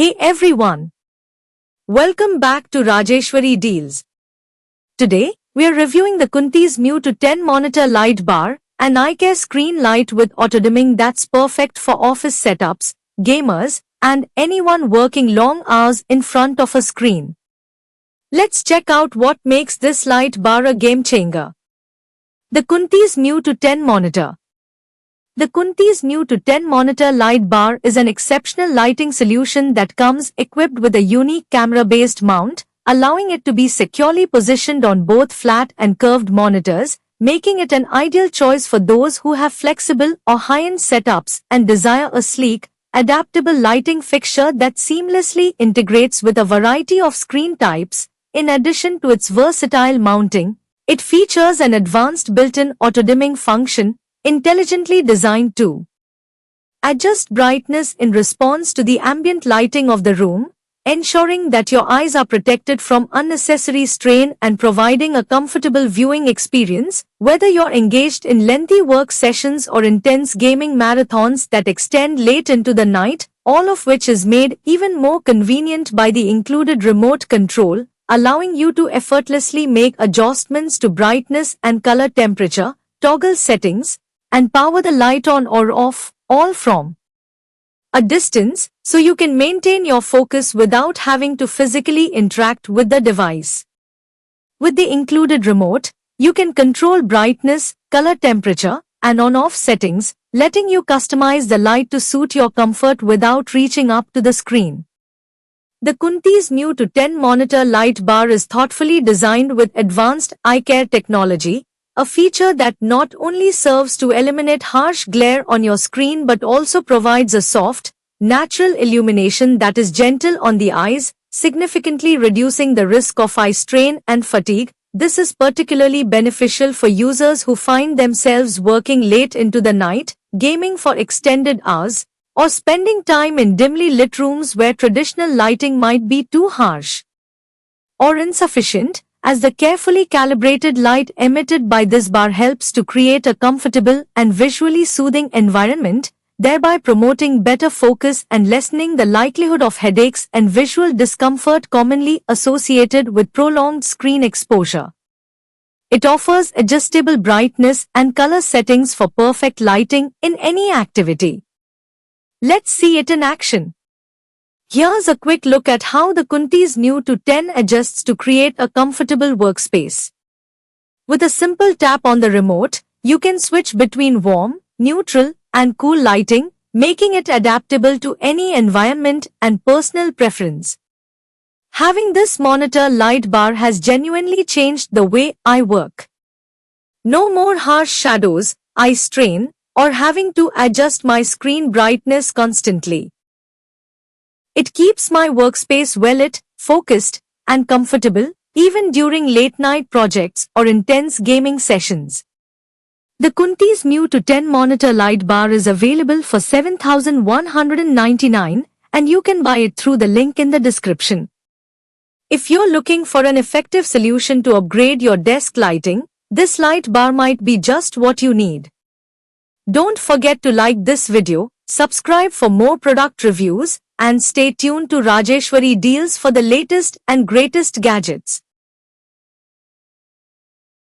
Hey everyone! Welcome back to Rajeshwari Deals. Today, we are reviewing the Quntis Mu to 10 monitor light bar, an eye-care screen light with auto-dimming that's perfect for office setups, gamers, and anyone working long hours in front of a screen. Let's check out what makes this light bar a game-changer. The Quntis Mu to 10 monitor. The Quntis Mu to 10 monitor light bar is an exceptional lighting solution that comes equipped with a unique camera-based mount, allowing it to be securely positioned on both flat and curved monitors, making it an ideal choice for those who have flexible or high-end setups and desire a sleek, adaptable lighting fixture that seamlessly integrates with a variety of screen types. In addition to its versatile mounting, it features an advanced built-in auto-dimming function, intelligently designed to adjust brightness in response to the ambient lighting of the room, ensuring that your eyes are protected from unnecessary strain and providing a comfortable viewing experience, whether you're engaged in lengthy work sessions or intense gaming marathons that extend late into the night, all of which is made even more convenient by the included remote control, allowing you to effortlessly make adjustments to brightness and color temperature, toggle settings, and power the light on or off, all from a distance, so you can maintain your focus without having to physically interact with the device. With the included remote, you can control brightness, color temperature, and on-off settings, letting you customize the light to suit your comfort without reaching up to the screen. The Quntis Mu to 10 monitor light bar is thoughtfully designed with advanced eye care technology, a feature that not only serves to eliminate harsh glare on your screen but also provides a soft, natural illumination that is gentle on the eyes, significantly reducing the risk of eye strain and fatigue. This is particularly beneficial for users who find themselves working late into the night, gaming for extended hours, or spending time in dimly lit rooms where traditional lighting might be too harsh or insufficient, as the carefully calibrated light emitted by this bar helps to create a comfortable and visually soothing environment, thereby promoting better focus and lessening the likelihood of headaches and visual discomfort commonly associated with prolonged screen exposure. It offers adjustable brightness and color settings for perfect lighting in any activity. Let's see it in action. Here's a quick look at how the Quntis Mu to 10 adjusts to create a comfortable workspace. With a simple tap on the remote, you can switch between warm, neutral, and cool lighting, making it adaptable to any environment and personal preference. Having this monitor light bar has genuinely changed the way I work. No more harsh shadows, eye strain, or having to adjust my screen brightness constantly. It keeps my workspace well lit, focused, and comfortable, even during late-night projects or intense gaming sessions. The Quntis Mu to 10 monitor light bar is available for $7,199, and you can buy it through the link in the description. If you're looking for an effective solution to upgrade your desk lighting, this light bar might be just what you need. Don't forget to like this video, subscribe for more product reviews, and stay tuned to Rajeshwari Deals for the latest and greatest gadgets.